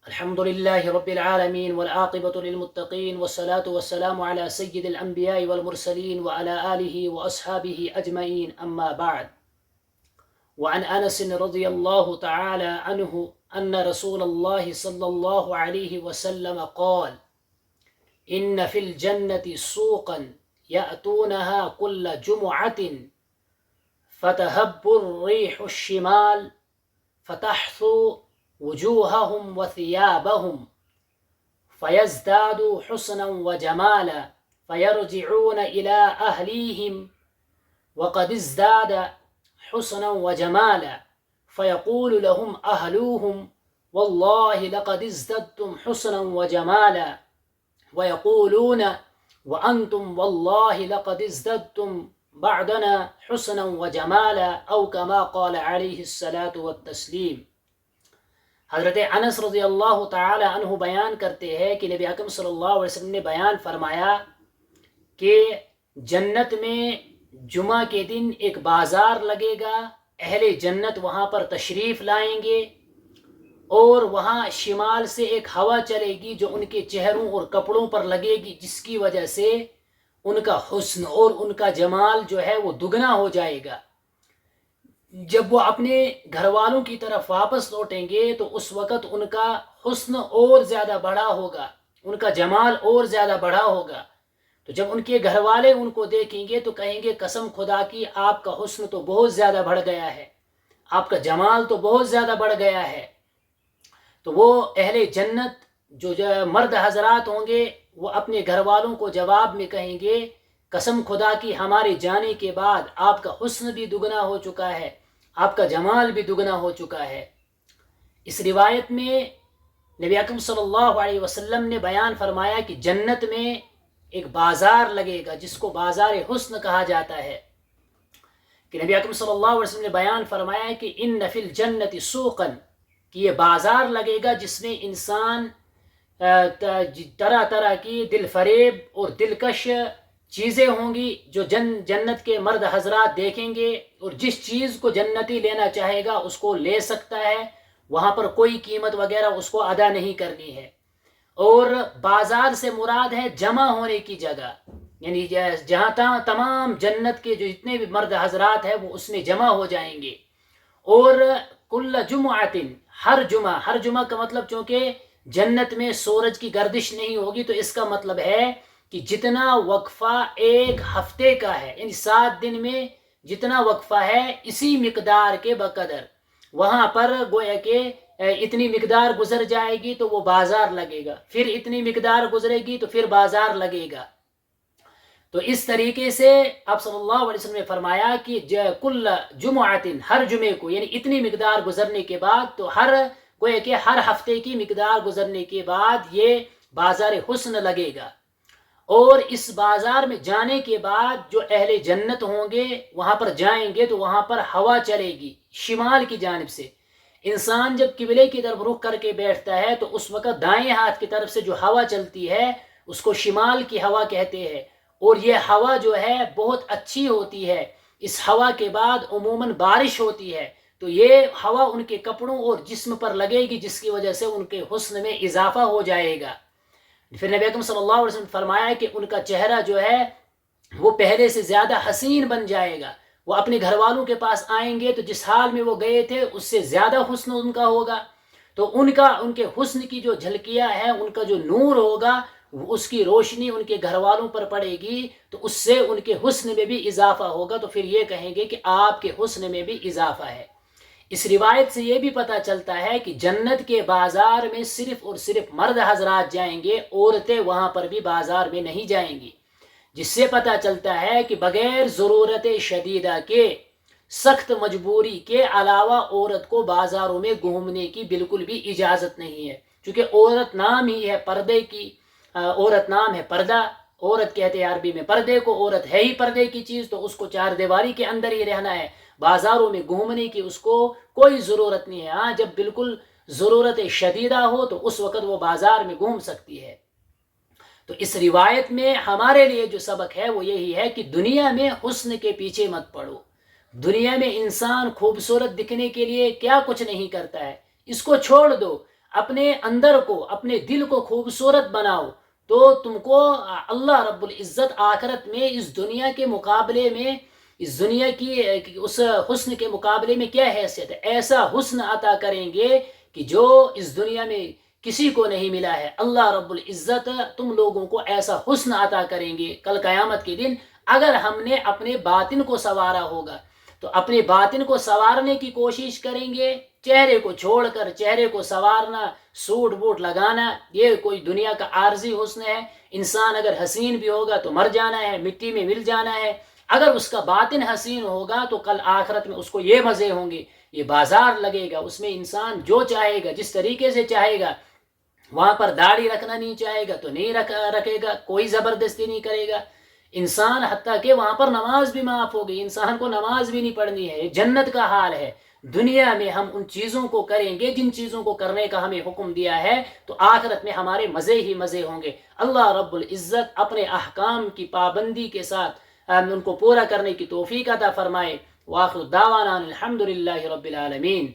الحمد لله رب العالمين والعاقبة للمتقين والصلاة والسلام على سيد الأنبياء والمرسلين وعلى آله وأصحابه أجمعين أما بعد. وعن أنس رضي الله تعالى عنه أن رسول الله صلى الله عليه وسلم قال: إن في الجنة سوقا يأتونها كل جمعة فتهب الريح الشمال فتحثو وجوههم وثيابهم فيزدادوا حسنا وجمالا فيرجعون إلى أهليهم وقد ازداد حسنا وجمالا فيقول لهم أهلوهم: والله لقد ازددتم حسنا وجمالا، ويقولون: وأنتم والله لقد ازددتم بعدنا حسنا وجمالا، أو كما قال عليه الصلاة والتسلیم۔ حضرت انس رضی اللہ تعالی عنہ بیان کرتے ہیں کہ نبی اکرم صلی اللہ علیہ وسلم نے بیان فرمایا کہ جنت میں جمعہ کے دن ایک بازار لگے گا، اہل جنت وہاں پر تشریف لائیں گے اور وہاں شمال سے ایک ہوا چلے گی جو ان کے چہروں اور کپڑوں پر لگے گی، جس کی وجہ سے ان کا حسن اور ان کا جمال جو ہے وہ دگنا ہو جائے گا۔ جب وہ اپنے گھر والوں کی طرف واپس لوٹیں گے تو اس وقت ان کا حسن اور زیادہ بڑھا ہوگا، ان کا جمال اور زیادہ بڑھا ہوگا۔ تو جب ان کے گھر والے ان کو دیکھیں گے تو کہیں گے: قسم خدا کی، آپ کا حسن تو بہت زیادہ بڑھ گیا ہے، آپ کا جمال تو بہت زیادہ بڑھ گیا ہے۔ تو وہ اہل جنت جو مرد حضرات ہوں گے وہ اپنے گھر والوں کو جواب میں کہیں گے: قسم خدا کی، ہمارے جانے کے بعد آپ کا حسن بھی دگنا ہو چکا ہے، آپ کا جمال بھی دگنا ہو چکا ہے۔ اس روایت میں نبی اکرم صلی اللہ علیہ وسلم نے بیان فرمایا کہ جنت میں ایک بازار لگے گا جس کو بازار حسن کہا جاتا ہے، کہ نبی اکرم صلی اللہ علیہ وسلم نے بیان فرمایا کہ ان فی الجنت سوقا، کہ یہ بازار لگے گا جس میں انسان طرح طرح کی دل فریب اور دلکش چیزیں ہوں گی جو جنت کے مرد حضرات دیکھیں گے، اور جس چیز کو جنتی لینا چاہے گا اس کو لے سکتا ہے، وہاں پر کوئی قیمت وغیرہ اس کو ادا نہیں کرنی ہے۔ اور بازار سے مراد ہے جمع ہونے کی جگہ، یعنی جہاں تمام جنت کے جو جتنے بھی مرد حضرات ہیں وہ اس میں جمع ہو جائیں گے۔ اور کل جمعۃ، ہر جمعہ کا مطلب، چونکہ جنت میں سورج کی گردش نہیں ہوگی تو اس کا مطلب ہے کہ جتنا وقفہ ایک ہفتے کا ہے، یعنی 7 دن میں جتنا وقفہ ہے اسی مقدار کے بقدر وہاں پر گویا کہ اتنی مقدار گزر جائے گی تو وہ بازار لگے گا، پھر اتنی مقدار گزرے گی تو پھر بازار لگے گا۔ تو اس طریقے سے آپ صلی اللہ علیہ وسلم نے فرمایا کہ کل جمعۃ، ہر جمعے کو، یعنی اتنی مقدار گزرنے کے بعد، تو گویا کہ ہر ہفتے کی مقدار گزرنے کے بعد یہ بازار حسن لگے گا۔ اور اس بازار میں جانے کے بعد جو اہل جنت ہوں گے وہاں پر جائیں گے تو وہاں پر ہوا چلے گی شمال کی جانب سے۔ انسان جب قبلے کی طرف رخ کر کے بیٹھتا ہے تو اس وقت دائیں ہاتھ کی طرف سے جو ہوا چلتی ہے اس کو شمال کی ہوا کہتے ہیں، اور یہ ہوا جو ہے بہت اچھی ہوتی ہے۔ اس ہوا کے بعد عموماً بارش ہوتی ہے، تو یہ ہوا ان کے کپڑوں اور جسم پر لگے گی جس کی وجہ سے ان کے حسن میں اضافہ ہو جائے گا۔ پھر نبی اکرم صلی اللہ علیہ وسلم نے فرمایا کہ ان کا چہرہ جو ہے وہ پہلے سے زیادہ حسین بن جائے گا۔ وہ اپنے گھر والوں کے پاس آئیں گے تو جس حال میں وہ گئے تھے اس سے زیادہ حسن ان کا ہوگا، تو ان کے حسن کی جو جھلکیاں ہیں، ان کا جو نور ہوگا، اس کی روشنی ان کے گھر والوں پر پڑے گی تو اس سے ان کے حسن میں بھی اضافہ ہوگا، تو پھر یہ کہیں گے کہ آپ کے حسن میں بھی اضافہ ہے۔ اس روایت سے یہ بھی پتہ چلتا ہے کہ جنت کے بازار میں صرف اور صرف مرد حضرات جائیں گے، عورتیں وہاں پر بھی بازار میں نہیں جائیں گی، جس سے پتہ چلتا ہے کہ بغیر ضرورت شدیدہ کے، سخت مجبوری کے علاوہ عورت کو بازاروں میں گھومنے کی بالکل بھی اجازت نہیں ہے، چونکہ عورت نام ہی ہے پردے کی، عورت نام ہے پردہ، عورت کہتے ہیں عربی میں پردے کو، عورت ہے ہی پردے کی چیز، تو اس کو 4 دیواری کے اندر ہی رہنا ہے، بازاروں میں گھومنے کی اس کو کوئی ضرورت نہیں ہے۔ ہاں، جب بالکل ضرورت شدیدہ ہو تو اس وقت وہ بازار میں گھوم سکتی ہے۔ تو اس روایت میں ہمارے لیے جو سبق ہے وہ یہی ہے کہ دنیا میں حسن کے پیچھے مت پڑو۔ دنیا میں انسان خوبصورت دکھنے کے لیے کیا کچھ نہیں کرتا ہے، اس کو چھوڑ دو۔ اپنے اندر کو، اپنے دل کو خوبصورت بناؤ، تو تم کو اللہ رب العزت آخرت میں اس دنیا کے مقابلے میں، اس دنیا کی اس حسن کے مقابلے میں کیا حیثیت ہے، ایسا حسن عطا کریں گے کہ جو اس دنیا میں کسی کو نہیں ملا ہے۔ اللہ رب العزت تم لوگوں کو ایسا حسن عطا کریں گے کل قیامت کے دن، اگر ہم نے اپنے باطن کو سنوارا ہوگا۔ تو اپنے باطن کو سنوارنے کی کوشش کریں گے، چہرے کو چھوڑ کر چہرے کو سنوارنا، سوٹ بوٹ لگانا، یہ کوئی دنیا کا عارضی حسن ہے۔ انسان اگر حسین بھی ہوگا تو مر جانا ہے، مٹی میں مل جانا ہے۔ اگر اس کا باطن حسین ہوگا تو کل آخرت میں اس کو یہ مزے ہوں گے، یہ بازار لگے گا، اس میں انسان جو چاہے گا، جس طریقے سے چاہے گا، وہاں پر داڑھی رکھنا نہیں چاہے گا تو نہیں رکھے گا، کوئی زبردستی نہیں کرے گا انسان، حتیٰ کہ وہاں پر نماز بھی معاف ہوگی، انسان کو نماز بھی نہیں پڑھنی ہے۔ جنت کا حال ہے۔ دنیا میں ہم ان چیزوں کو کریں گے جن چیزوں کو کرنے کا ہمیں حکم دیا ہے، تو آخرت میں ہمارے مزے ہی مزے ہوں گے۔ اللہ رب العزت اپنے احکام کی پابندی کے ساتھ ان کو پورا کرنے کی توفیق عطا فرمائے۔ وآخر دعوانا الحمد للہ رب العالمین۔